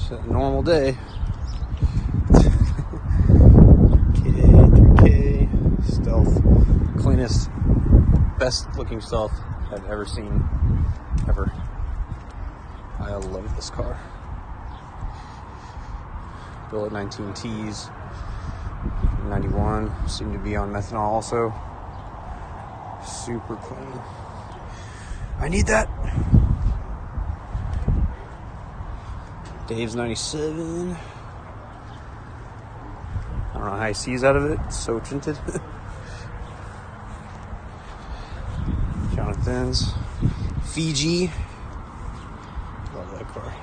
Just a normal day. K3K Stealth, cleanest, best looking Stealth I've ever seen, ever. I love this car. Built at 19 T's, 91, seem to be on methanol also. Super clean. I need that. Dave's 97. I don't know how he sees out of it. It's so tinted. Jonathan's Fiji. Love that car.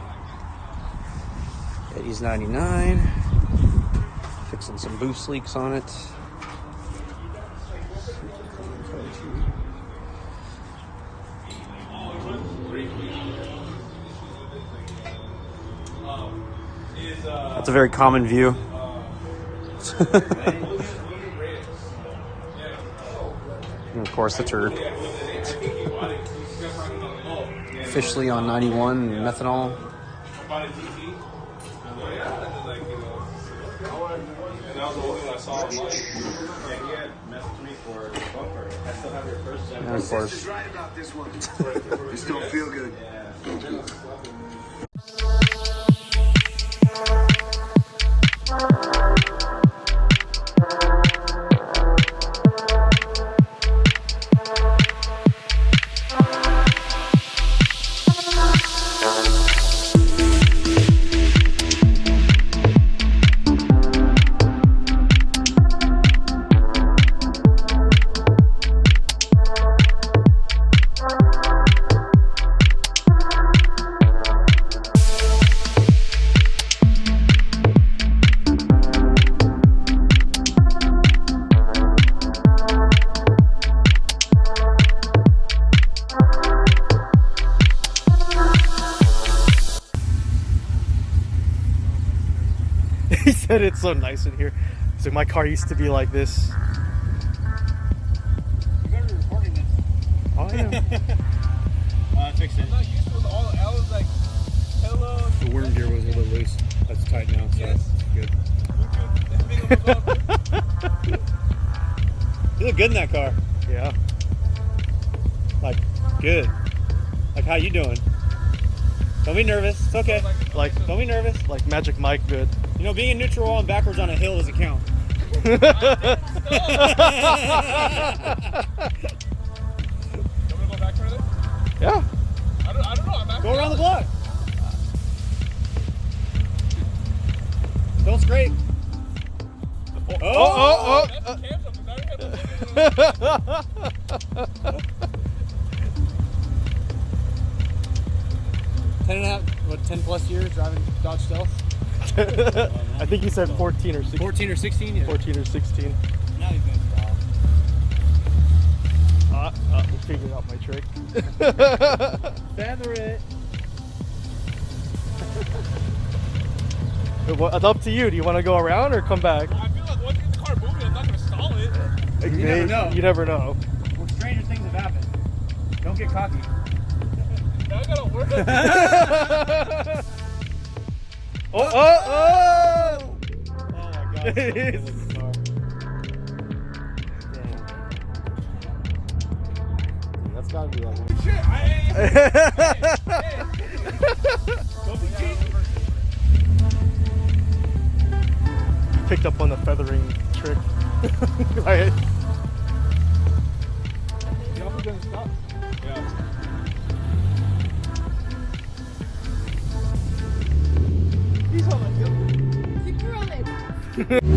Eddie's 99. Fixing some boost leaks on it. That's a very common view. And of course the turd. Officially on 91 methanol. And of course. Just don't feel good. He said it's so nice in here. So my car used to be like this. You better be recording this. Oh yeah. I fixed it. I'm not used to it. I was like, hello. The worm gear was a little loose. That's tight now, so Yes. good. You look good in that car. Yeah. Like, good. Like, how you doing? Don't be nervous. It's okay. Like, don't be nervous. Like, Magic Mike, good. You know, being in neutral while and backwards on a hill doesn't count. Yeah. You want me to go back further? I don't know. I'm back. Go around the block. Don't scrape. Oh. That's camp. 10 plus years driving Dodge Stealth? I think you said 14 or 16. 14 or 16? Yeah. 14 or 16. Now he's going to stop. We figured out my trick. Feather it. It's up to you. Do you want to go around or come back? I feel like once you get the car moving, I'm not going to stall it. You never know. You never know. Well, stranger things have happened. Don't get cocky. Now I gotta work. Oh my god. That's gotta be like Shit, Don't be cheating. picked up on the feathering trick. Right. You know gonna stop? Yeah. He's on my heel. Keep rolling.